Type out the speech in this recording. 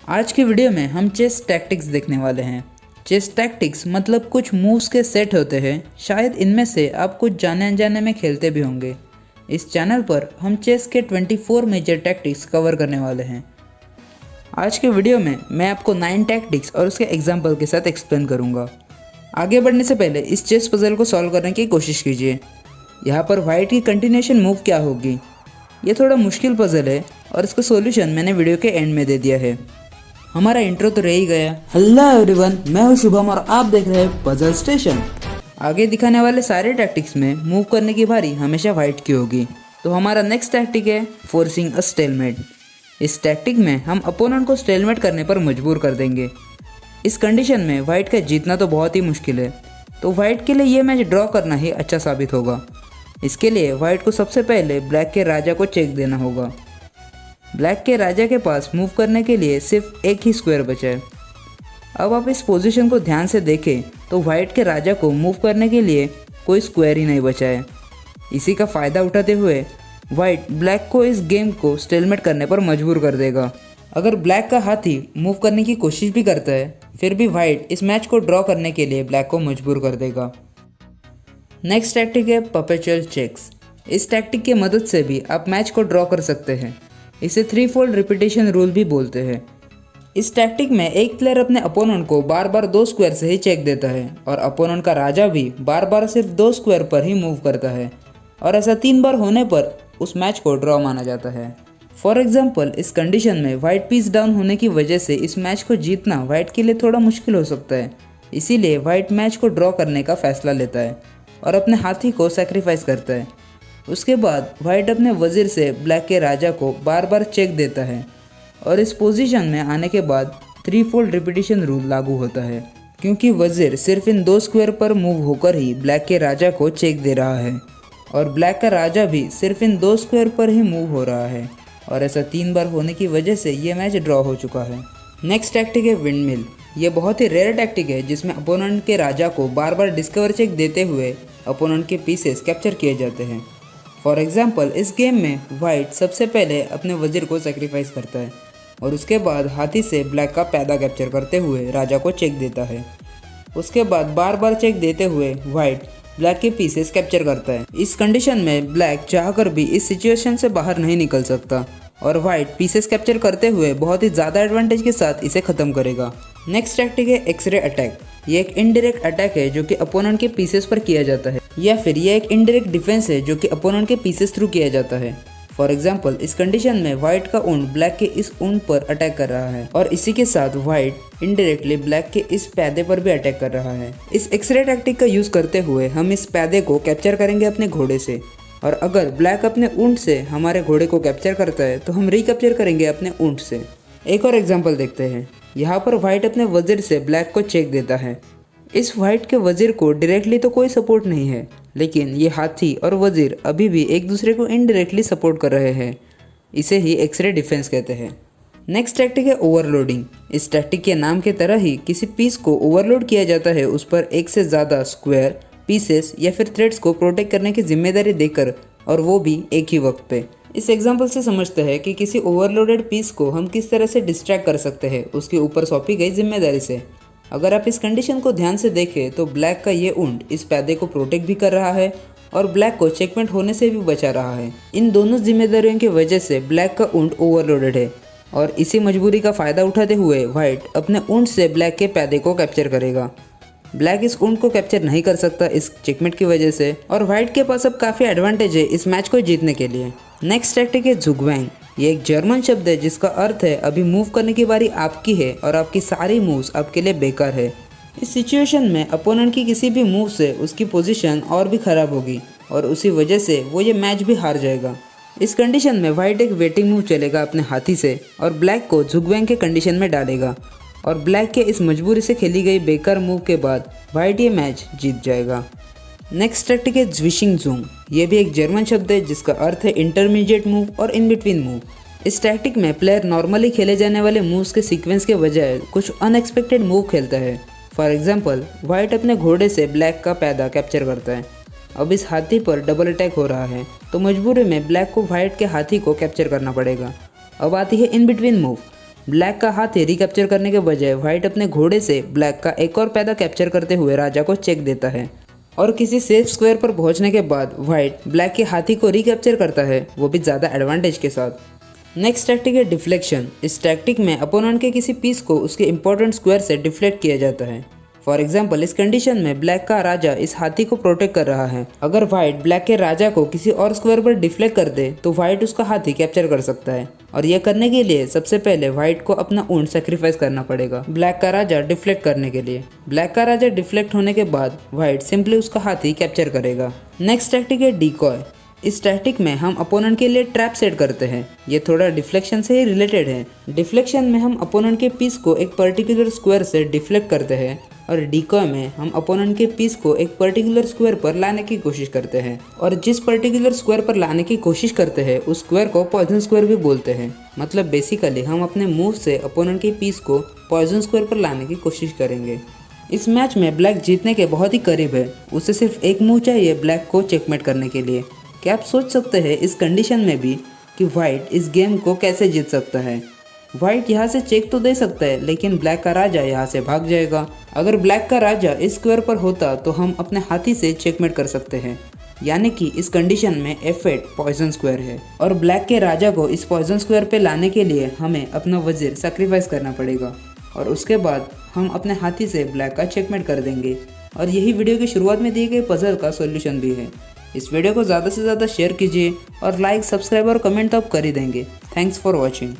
आज की वीडियो में हम चेस टैक्टिक्स देखने वाले हैं। चेस टैक्टिक्स मतलब कुछ मूव्स के सेट होते हैं। शायद इनमें से आप कुछ जाने अनजाने में खेलते भी होंगे। इस चैनल पर हम चेस के 24 मेजर टैक्टिक्स कवर करने वाले हैं। आज के वीडियो में मैं आपको 9 टैक्टिक्स और उसके एग्जाम्पल के साथ एक्सप्लेन करूँगा। आगे बढ़ने से पहले इस चेस पजल को सॉल्व करने की कोशिश कीजिए। यहाँ पर वाइट की कंटिन्यूएशन मूव क्या होगी। ये थोड़ा मुश्किल पजल है और इसका सॉल्यूशन मैंने वीडियो के एंड में दे दिया है। हमारा इंट्रो तो रह ही गया। हेलो एवरीवन, मैं हूं शुभम और आप देख रहे हैं पजल स्टेशन। आगे दिखाने वाले सारे टैक्टिक्स में मूव करने की बारी हमेशा वाइट की होगी। तो हमारा नेक्स्ट टैक्टिक है फोर्सिंग अ स्टेलमेट। इस टैक्टिक में हम अपोनेंट को स्टेलमेट करने पर मजबूर कर देंगे। इस कंडीशन में वाइट का जीतना तो बहुत ही मुश्किल है, तो वाइट के लिए ये मैच ड्रॉ करना ही अच्छा साबित होगा। इसके लिए वाइट को सबसे पहले ब्लैक के राजा को चेक देना होगा। ब्लैक के राजा के पास मूव करने के लिए सिर्फ एक ही स्क्वायर बचा है। अब आप इस पोजीशन को ध्यान से देखें तो वाइट के राजा को मूव करने के लिए कोई स्क्वायर ही नहीं बचा है। इसी का फ़ायदा उठाते हुए वाइट ब्लैक को इस गेम को स्टेलमेट करने पर मजबूर कर देगा। अगर ब्लैक का हाथी मूव करने की कोशिश भी करता है फिर भी वाइट इस मैच को ड्रॉ करने के लिए ब्लैक को मजबूर कर देगा। नेक्स्ट टैक्टिक है परपेचुअल चेक्स। इस टैक्टिक की मदद से भी आप मैच को ड्रॉ कर सकते हैं। इसे 3-फोल्ड रिपीटेशन रूल भी बोलते हैं। इस टैक्टिक में एक प्लेयर अपने अपोनेंट को बार बार 2 स्क्वायर से ही चेक देता है और अपोनेंट का राजा भी बार बार सिर्फ 2 स्क्वायर पर ही मूव करता है और ऐसा 3 बार होने पर उस मैच को ड्रॉ माना जाता है। फॉर एग्जाम्पल, इस कंडीशन में वाइट पीस डाउन होने की वजह से इस मैच को जीतना वाइट के लिए थोड़ा मुश्किल हो सकता है। इसीलिए वाइट मैच को ड्रॉ करने का फैसला लेता है और अपने हाथी को सेक्रीफाइस करता है। उसके बाद वाइट अपने वजीर से ब्लैक के राजा को बार बार चेक देता है और इस पोजीशन में आने के बाद 3-फोल्ड रिपीटेशन रूल लागू होता है, क्योंकि वजीर सिर्फ इन 2 स्क्वायर पर मूव होकर ही ब्लैक के राजा को चेक दे रहा है और ब्लैक का राजा भी सिर्फ इन 2 स्क्वायर पर ही मूव हो रहा है और ऐसा 3 बार होने की वजह से ये मैच ड्रॉ हो चुका है। नेक्स्ट टैक्टिक है विंडमिल। ये बहुत ही रेयर टैक्टिक है जिसमें अपोनेंट के राजा को बार बार डिस्कवर चेक देते हुए अपोनेंट के पीसेस कैप्चर किए जाते हैं। फॉर एग्जाम्पल, इस गेम में वाइट सबसे पहले अपने वजीर को सेक्रीफाइस करता है और उसके बाद हाथी से ब्लैक का पैदा कैप्चर करते हुए राजा को चेक देता है। उसके बाद बार बार चेक देते हुए वाइट ब्लैक के पीसेस कैप्चर करता है। इस कंडीशन में ब्लैक चाहकर भी इस सिचुएशन से बाहर नहीं निकल सकता और वाइट पीसेस कैप्चर करते हुए बहुत ही ज़्यादा एडवांटेज के साथ इसे ख़त्म करेगा। नेक्स्ट टैक्टिक है एक्सरे अटैक। ये एक इनडायरेक्ट अटैक है जो कि अपोनेंट के पीसेस पर किया जाता है, या फिर ये एक इनडायरेक्ट डिफेंस है जो कि अपोनेंट के पीसेस थ्रू किया जाता है। फॉर एग्जाम्पल, इस कंडीशन में वाइट का ऊंट ब्लैक के इस ऊंट पर अटैक कर रहा है और इसी के साथ वाइट इनडायरेक्टली ब्लैक के इस पैदे पर भी अटैक कर रहा है। इस एक्सरे टैक्टिक का यूज करते हुए हम इस पैदे को कैप्चर करेंगे अपने घोड़े से, और अगर ब्लैक अपने ऊंट से हमारे घोड़े को कैप्चर करता है तो हम रिकैप्चर करेंगे अपने ऊंट से। एक और एग्जाम्पल देखते हैं। यहाँ पर वाइट अपने वजीर से ब्लैक को चेक देता है। इस वाइट के वजीर को डायरेक्टली तो कोई सपोर्ट नहीं है, लेकिन ये हाथी और वजीर अभी भी एक दूसरे को इनडायरेक्टली सपोर्ट कर रहे हैं। इसे ही एक्सरे डिफेंस कहते हैं। नेक्स्ट टैक्टिक है ओवरलोडिंग। इस टैक्टिक के नाम के तरह ही किसी पीस को ओवरलोड किया जाता है, उस पर एक से ज़्यादा स्क्वायर, पीसेस या फिर थ्रेड्स को प्रोटेक्ट करने की जिम्मेदारी देकर, और वो भी एक ही वक्त पे। इस एग्जाम्पल से समझते हैं कि किसी ओवरलोडेड पीस को हम किस तरह से डिस्ट्रैक्ट कर सकते हैं उसके ऊपर सौंपी गई जिम्मेदारी से। अगर आप इस कंडीशन को ध्यान से देखें तो ब्लैक का ये ऊंट इस पैदे को प्रोटेक्ट भी कर रहा है और ब्लैक को चेकमेट होने से भी बचा रहा है। इन दोनों जिम्मेदारियों की वजह से ब्लैक का ऊंट ओवरलोडेड है और इसी मजबूरी का फ़ायदा उठाते हुए वाइट अपने ऊंट से ब्लैक के पैदे को कैप्चर करेगा। ब्लैक इस ऊंट को कैप्चर नहीं कर सकता इस चेकमेट की वजह से, और वाइट के पास अब काफ़ी एडवांटेज है इस मैच को जीतने के लिए। नेक्स्ट टैक्टिक है झुगवैंग। ये एक जर्मन शब्द है जिसका अर्थ है अभी मूव करने की बारी आपकी है और आपकी सारी मूव्स आपके लिए बेकार है। इस सिचुएशन में अपोनेंट की किसी भी मूव से उसकी पोजीशन और भी ख़राब होगी और उसी वजह से वो ये मैच भी हार जाएगा। इस कंडीशन में वाइट एक वेटिंग मूव चलेगा अपने हाथी से और ब्लैक को झुगवैंग के कंडीशन में डालेगा, और ब्लैक के इस मजबूरी से खेली गई बेकार मूव के बाद वाइट ये मैच जीत जाएगा। नेक्स्ट टैक्टिक है ज्विशिंग ज़ूम। ये भी एक जर्मन शब्द है जिसका अर्थ है इंटरमीडिएट मूव और इन बिटवीन मूव। इस टैक्टिक में प्लेयर नॉर्मली खेले जाने वाले मूव्स के सीक्वेंस के बजाय कुछ अनएक्सपेक्टेड मूव खेलता है। फॉर एग्जाम्पल, वाइट अपने घोड़े से ब्लैक का पैदा कैप्चर करता है। अब इस हाथी पर डबल अटैक हो रहा है तो मजबूरी में ब्लैक को वाइट के हाथी को कैप्चर करना पड़ेगा। अब आती है इन बिटवीन मूव। ब्लैक का हाथी रिकैप्चर करने के बजाय व्हाइट अपने घोड़े से ब्लैक का एक और पैदा कैप्चर करते हुए राजा को चेक देता है और किसी सेफ स्क्वायर पर पहुंचने के बाद व्हाइट ब्लैक के हाथी को रिकैप्चर करता है, वो भी ज़्यादा एडवांटेज के साथ। नेक्स्ट टैक्टिक है डिफ्लेक्शन। इस टैक्टिक में अपोनेंट के किसी पीस को उसके इंपॉर्टेंट स्क्वायर से डिफ्लेक्ट किया जाता है। फॉर एग्जाम्पल, इस कंडीशन में ब्लैक का राजा इस हाथी को प्रोटेक्ट कर रहा है। अगर व्हाइट ब्लैक के राजा को किसी और स्क्वायर पर डिफ्लेक्ट कर दे तो व्हाइट उसका हाथी कैप्चर कर सकता है, और यह करने के लिए सबसे पहले व्हाइट को अपना ऊंट सेक्रीफाइस करना पड़ेगा ब्लैक का राजा डिफ्लेक्ट करने के लिए। ब्लैक का राजा डिफ्लेक्ट होने के बाद व्हाइट सिंपली उसका हाथी कैप्चर करेगा। नेक्स्ट टैक्टिक है डिकॉय। इस टैक्टिक में हम अपोनेंट के लिए ट्रैप सेट करते हैं। ये थोड़ा डिफ्लेक्शन से ही रिलेटेड है। डिफ्लेक्शन में हम अपोनेंट के पीस को एक पर्टिकुलर स्क्वायर से डिफ्लेक्ट करते हैं, और डिकॉय में हम अपोनेंट के पीस को एक पर्टिकुलर स्क्वायर पर लाने की कोशिश करते हैं, और जिस पर्टिकुलर स्क्वायर पर लाने की कोशिश करते हैं उस स्क्वायर को पॉइजन स्क्वायर भी बोलते हैं। मतलब बेसिकली हम अपने मूव से अपोनेंट के पीस को पॉइजन स्क्वायर पर लाने की कोशिश करेंगे। इस मैच में ब्लैक जीतने के बहुत ही करीब है। उसे सिर्फ एक मूव चाहिए ब्लैक को चेकमेट करने के लिए। क्या आप सोच सकते हैं इस कंडीशन में भी कि व्हाइट इस गेम को कैसे जीत सकता है? व्हाइट यहाँ से चेक तो दे सकता है, लेकिन ब्लैक का राजा यहाँ से भाग जाएगा। अगर ब्लैक का राजा इस स्क्वायर पर होता तो हम अपने हाथी से चेकमेट कर सकते हैं, यानी कि इस कंडीशन में F8 पॉइजन स्क्वायर है, और ब्लैक के राजा को इस पॉइजन स्क्वायर पे लाने के लिए हमें अपना वजीर सैक्रिफाइस करना पड़ेगा, और उसके बाद हम अपने हाथी से ब्लैक का चेकमेट कर देंगे। और यही वीडियो की शुरुआत में दिए गए पजल का सॉल्यूशन भी है। इस वीडियो को ज़्यादा से ज़्यादा शेयर कीजिए, और लाइक, सब्सक्राइब और कमेंट तो आप कर ही देंगे। Thanks for watching.